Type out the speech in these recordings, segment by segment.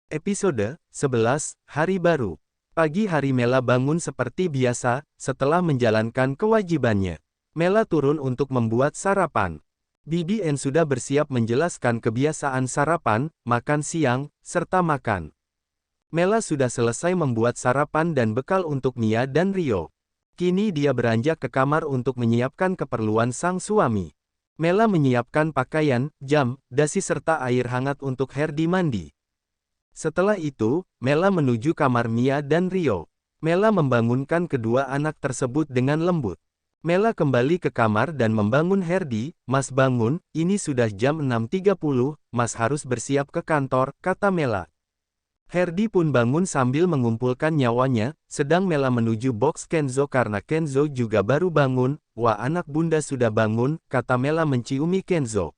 Episode 11, Hari Baru. Pagi hari Mela bangun seperti biasa, setelah menjalankan kewajibannya. Mela turun untuk membuat sarapan. BBN sudah bersiap menjelaskan kebiasaan sarapan, makan siang, serta makan. Mela sudah selesai membuat sarapan dan bekal untuk Mia dan Rio. Kini dia beranjak ke kamar untuk menyiapkan keperluan sang suami. Mela menyiapkan pakaian, jam, dasi serta air hangat untuk Herdi mandi. Setelah itu, Mela menuju kamar Mia dan Rio. Mela membangunkan kedua anak tersebut dengan lembut. Mela kembali ke kamar dan membangun Herdi. "Mas bangun, ini sudah jam 6.30, Mas harus bersiap ke kantor," kata Mela. Herdi pun bangun sambil mengumpulkan nyawanya, sedang Mela menuju box Kenzo karena Kenzo juga baru bangun. "Wah, anak bunda sudah bangun," kata Mela menciumi Kenzo.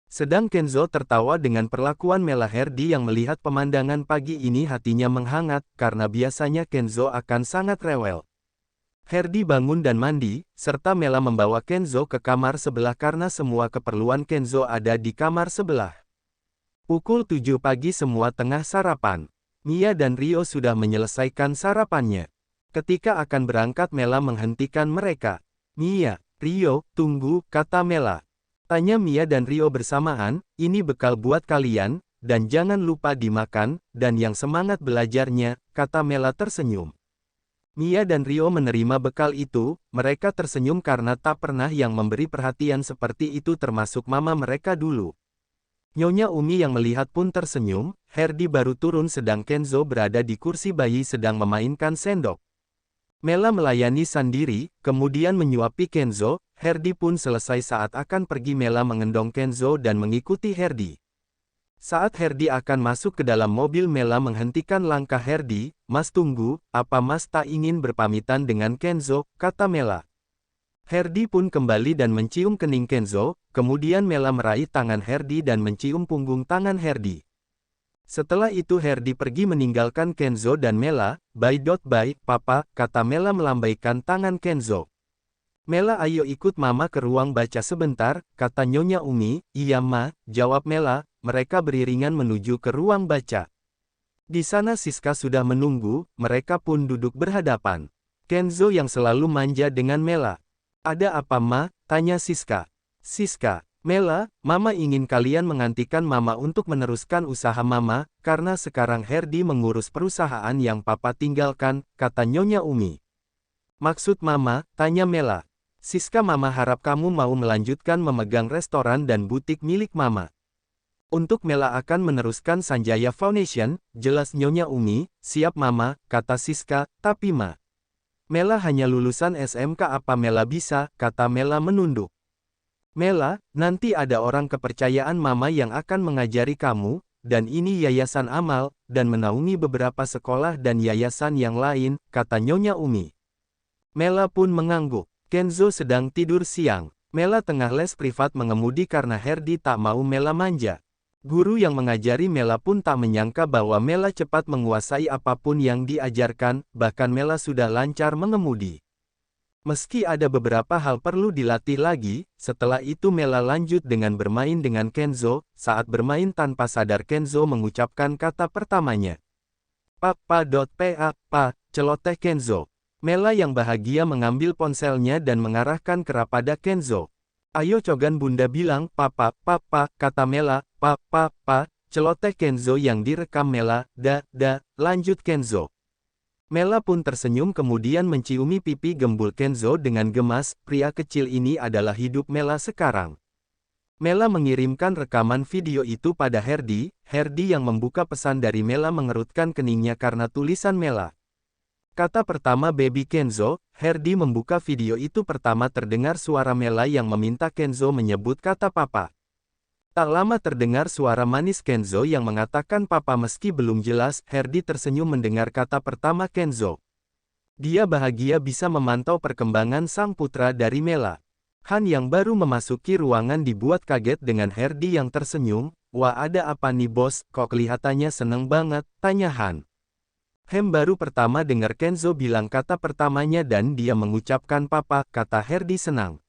Sedang Kenzo tertawa dengan perlakuan Mela. Herdi yang melihat pemandangan pagi ini hatinya menghangat, karena biasanya Kenzo akan sangat rewel. Herdi bangun dan mandi, serta Mela membawa Kenzo ke kamar sebelah karena semua keperluan Kenzo ada di kamar sebelah. Pukul 7 pagi semua tengah sarapan. Mia dan Rio sudah menyelesaikan sarapannya. Ketika akan berangkat Mela menghentikan mereka. "Mia, Rio, tunggu," kata Mela. Tanya Mia dan Rio bersamaan, "Ini bekal buat kalian, dan jangan lupa dimakan, dan yang semangat belajarnya," kata Mela tersenyum. Mia dan Rio menerima bekal itu, mereka tersenyum karena tak pernah yang memberi perhatian seperti itu termasuk mama mereka dulu. Nyonya Umi yang melihat pun tersenyum. Herdi baru turun sedang Kenzo berada di kursi bayi sedang memainkan sendok. Mela melayani sendiri, kemudian menyuapi Kenzo. Herdi pun selesai saat akan pergi. Mela mengendong Kenzo dan mengikuti Herdi. Saat Herdi akan masuk ke dalam mobil Mela menghentikan langkah Herdi. "Mas tunggu, apa Mas tak ingin berpamitan dengan Kenzo?" kata Mela. Herdi pun kembali dan mencium kening Kenzo, kemudian Mela meraih tangan Herdi dan mencium punggung tangan Herdi. Setelah itu Herdi pergi meninggalkan Kenzo dan Mela. Bye, Papa," kata Mela melambaikan tangan Kenzo. "Mela, ayo ikut Mama ke ruang baca sebentar," kata Nyonya Umi. "Iya Ma," jawab Mela. Mereka beriringan menuju ke ruang baca. Di sana Siska sudah menunggu, mereka pun duduk berhadapan. Kenzo yang selalu manja dengan Mela. "Ada apa Ma?" tanya Siska. "Siska, Mela, Mama ingin kalian menggantikan Mama untuk meneruskan usaha Mama, karena sekarang Herdi mengurus perusahaan yang Papa tinggalkan," kata Nyonya Umi. "Maksud Mama?" tanya Mela. "Siska, Mama harap kamu mau melanjutkan memegang restoran dan butik milik Mama." "Untuk Mela akan meneruskan Sanjaya Foundation," jelas Nyonya Umi. "Siap Mama," kata Siska. "Tapi Ma, Mela hanya lulusan SMK, apa Mela bisa?" kata Mela menunduk. "Mela, nanti ada orang kepercayaan Mama yang akan mengajari kamu, dan ini yayasan amal, dan menaungi beberapa sekolah dan yayasan yang lain," kata Nyonya Umi. Mela pun mengangguk. Kenzo sedang tidur siang. Mela tengah les privat mengemudi karena Herdi tak mau Mela manja. Guru yang mengajari Mela pun tak menyangka bahwa Mela cepat menguasai apapun yang diajarkan, bahkan Mela sudah lancar mengemudi. Meski ada beberapa hal perlu dilatih lagi, setelah itu Mela lanjut dengan bermain dengan Kenzo. Saat bermain tanpa sadar Kenzo mengucapkan kata pertamanya. Pa, celoteh Kenzo. Mela yang bahagia mengambil ponselnya dan mengarahkan kepada Kenzo. "Ayo cogan Bunda bilang, Papa," kata Mela. Pa, celoteh Kenzo yang direkam Mela. Lanjut Kenzo. Mela pun tersenyum kemudian menciumi pipi gembul Kenzo dengan gemas. Pria kecil ini adalah hidup Mela sekarang. Mela mengirimkan rekaman video itu pada Herdi. Herdi yang membuka pesan dari Mela mengerutkan keningnya karena tulisan Mela. Kata pertama baby Kenzo. Herdi membuka video itu pertama terdengar suara Mela yang meminta Kenzo menyebut kata Papa. Tak lama terdengar suara manis Kenzo yang mengatakan Papa meski belum jelas. Herdi tersenyum mendengar kata pertama Kenzo. Dia bahagia bisa memantau perkembangan sang putra dari Mela. Han yang baru memasuki ruangan dibuat kaget dengan Herdi yang tersenyum. "Wah, ada apa nih bos, kok kelihatannya seneng banget?" tanya Han. Baru pertama dengar Kenzo bilang kata pertamanya dan dia mengucapkan Papa, kata Herdi senang.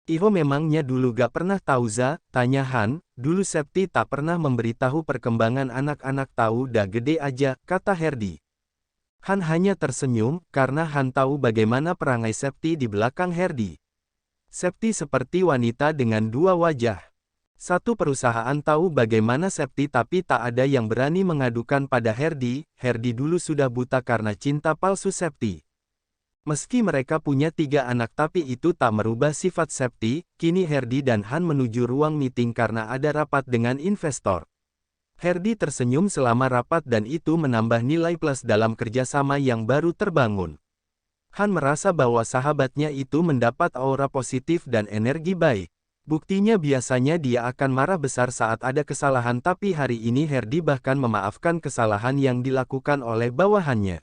Iho memangnya dulu gak pernah tahu za, tanya Han, dulu Septi tak pernah memberitahu perkembangan anak-anak tahu dah gede aja, kata Herdi. Han hanya tersenyum, karena Han tahu bagaimana perangai Septi di belakang Herdi. Septi seperti wanita dengan dua wajah. Satu perusahaan tahu bagaimana Septi tapi tak ada yang berani mengadukan pada Herdi. Herdi dulu sudah buta karena cinta palsu Septi. Meski mereka punya 3 anak tapi itu tak merubah sifat Septi. Kini Herdi dan Han menuju ruang meeting karena ada rapat dengan investor. Herdi tersenyum selama rapat dan itu menambah nilai plus dalam kerjasama yang baru terbangun. Han merasa bahwa sahabatnya itu mendapat aura positif dan energi baik. Buktinya biasanya dia akan marah besar saat ada kesalahan tapi hari ini Herdi bahkan memaafkan kesalahan yang dilakukan oleh bawahannya.